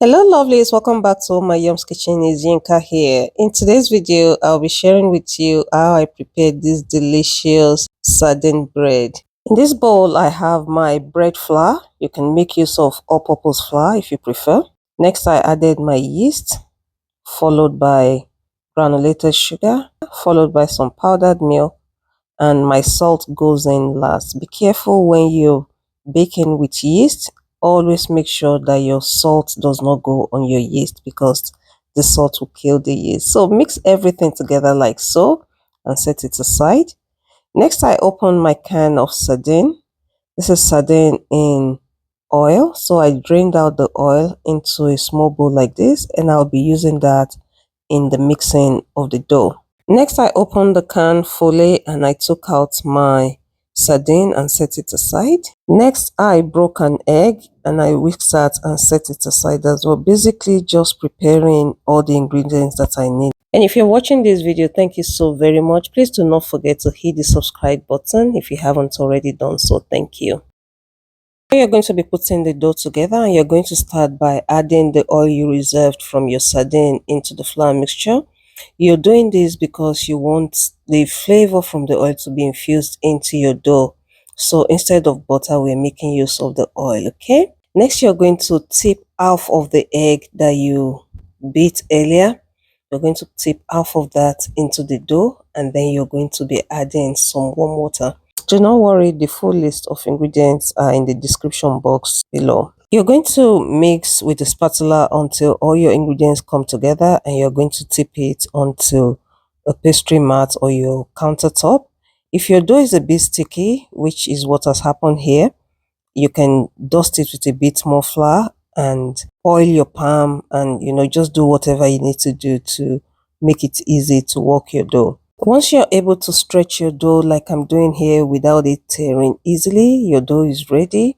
Hello lovelies, welcome back to my Yum's Kitchen. Is Yinka here. In today's video, I'll be sharing with you how I prepared this delicious sardine bread. In this bowl, I have my bread flour. You can make use of all-purpose flour if you prefer. Next, I added my yeast, followed by granulated sugar, followed by some powdered milk, and my salt goes in last. Be careful when you're baking with yeast. Always make sure that your salt does not go on your yeast because the salt will kill the yeast. So mix everything together like so and set it aside. Next, I open my can of sardine. This is sardine in oil. So I drained out the oil into a small bowl like this, and I'll be using that in the mixing of the dough. Next, I opened the can fully and I took out my sardine and set it aside. Next, I broke an egg and I whisked that and set it aside as well. Basically, just preparing all the ingredients that I need. And if you're watching this video, thank you so very much. Please do not forget to hit the subscribe button if you haven't already done so. Thank you. You're going to be putting the dough together and you're going to start by adding the oil you reserved from your sardine into the flour mixture. You're doing this because you want the flavor from the oil to be infused into your dough. So instead of butter, we're making use of the oil, okay? Next, you're going to tip half of the egg that you beat earlier. You're going to tip half of that into the dough and then you're going to be adding some warm water. Do not worry, the full list of ingredients are in the description box below. You're going to mix with the spatula until all your ingredients come together and you're going to tip it onto a pastry mat or your countertop. If your dough is a bit sticky, which is what has happened here, you can dust it with a bit more flour and oil your palm and just do whatever you need to do to make it easy to work your dough. Once you're able to stretch your dough like I'm doing here without it tearing easily, your dough is ready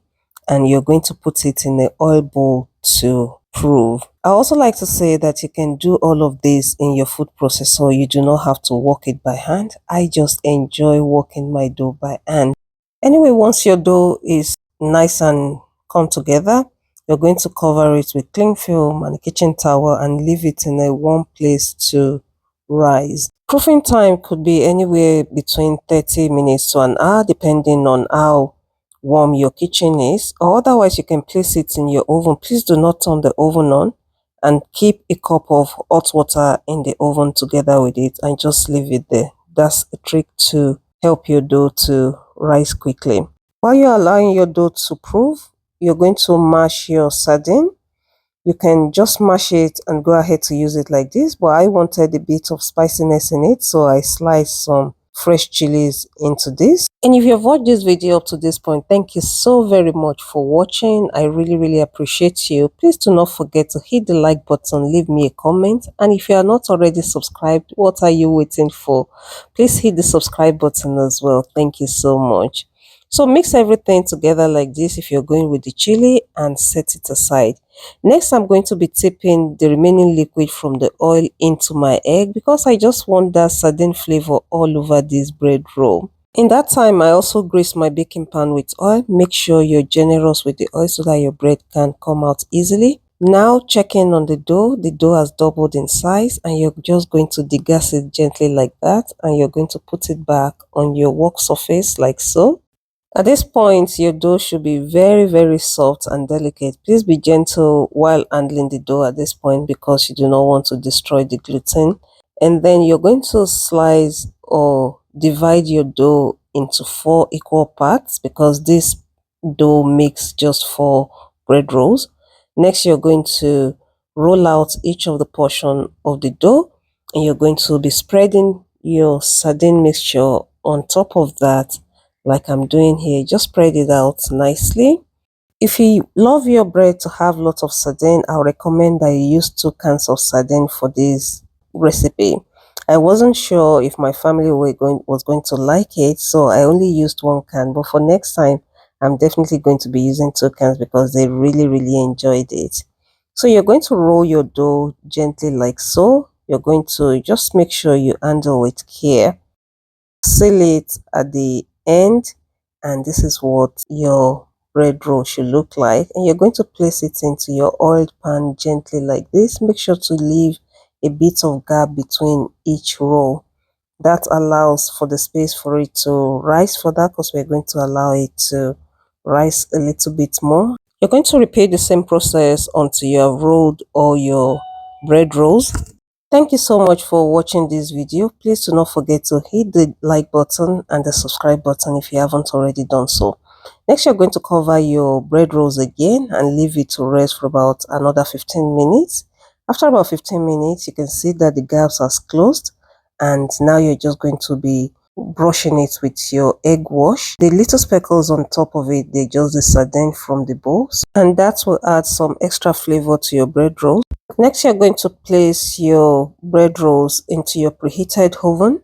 and you're going to put it in the oil bowl to prove. I also like to say that you can do all of this in your food processor. You do not have to work it by hand. I just enjoy working my dough by hand. Anyway, once your dough is nice and come together, you're going to cover it with cling film and a kitchen towel and leave it in a warm place to rise. Proofing time could be anywhere between 30 minutes to an hour depending on how warm your kitchen is, or otherwise you can place it in your oven. Please do not turn the oven on and keep a cup of hot water in the oven together with it and just leave it there. That's a trick to help your dough to rise quickly. While you're allowing your dough to proof, you're going to mash your sardine. You can just mash it and go ahead to use it like this, but I wanted a bit of spiciness in it, so I sliced some fresh chilies into this. And if you've watched this video up to this point, thank you so very much for watching. I really appreciate you. Please do not forget to hit the like button, leave me a comment, and if you are not already subscribed, what are you waiting for? Please hit the subscribe button as well. Thank you so much. So mix everything together like this if you're going with the chili and set it aside. Next, I'm going to be tipping the remaining liquid from the oil into my egg because I just want that sardine flavor all over this bread roll. In that time, I also grease my baking pan with oil. Make sure you're generous with the oil so that your bread can come out easily. Now checking on the dough has doubled in size and you're just going to degas it gently like that and you're going to put it back on your work surface like so. At this point, your dough should be very soft and delicate. Please be gentle while handling the dough at this point because you do not want to destroy the gluten. And then you're going to slice or divide your dough into 4 equal parts because this dough makes just 4 bread rolls. Next, you're going to roll out each of the portion of the dough and you're going to be spreading your sardine mixture on top of that like I'm doing here. Just spread it out nicely. If you love your bread to have lots of sardine, I would recommend that you use 2 cans of sardine for this recipe. I wasn't sure if my family was going to like it, so I only used 1 can, but for next time I'm definitely going to be using 2 cans because they really enjoyed it. So you're going to roll your dough gently like so. You're going to just make sure you handle with care. Seal it at the end and this is what your bread roll should look like. And you're going to place it into your oiled pan gently like this. Make sure to leave a bit of gap between each roll. That allows for the space for it to rise further, because we're going to allow it to rise a little bit more. You're going to repeat the same process until you have rolled all your bread rolls. Thank you so much for watching this video. Please do not forget to hit the like button and the subscribe button if you haven't already done so. Next, you're going to cover your bread rolls again and leave it to rest for about another 15 minutes. After about 15 minutes, you can see that the gaps are closed, and now you're just going to be brushing it with your egg wash. The little speckles on top of it, they just the sardine from the bowls, and that will add some extra flavor to your bread rolls. Next, you're going to place your bread rolls into your preheated oven,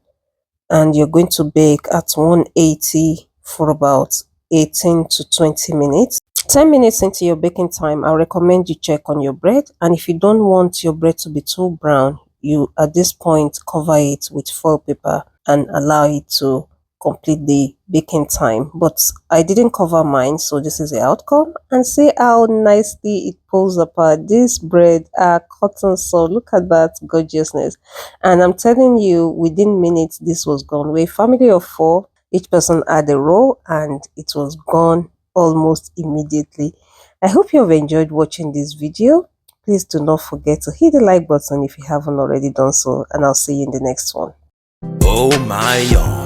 and you're going to bake at 180 for about 18 to 20 minutes. 10 minutes into your baking time, I recommend you check on your bread, and if you don't want your bread to be too brown, you at this point cover it with foil paper and allow it to complete the baking time. But I didn't cover mine, so this is the outcome, and see how nicely it pulls apart. This bread are cotton, so look at that gorgeousness. And I'm telling you, within minutes this was gone. We're a family of 4, each person had a roll, and it was gone almost immediately. I hope you have enjoyed watching this video. Please do not forget to hit the like button if you haven't already done so, and I'll see you in the next one. Oh my.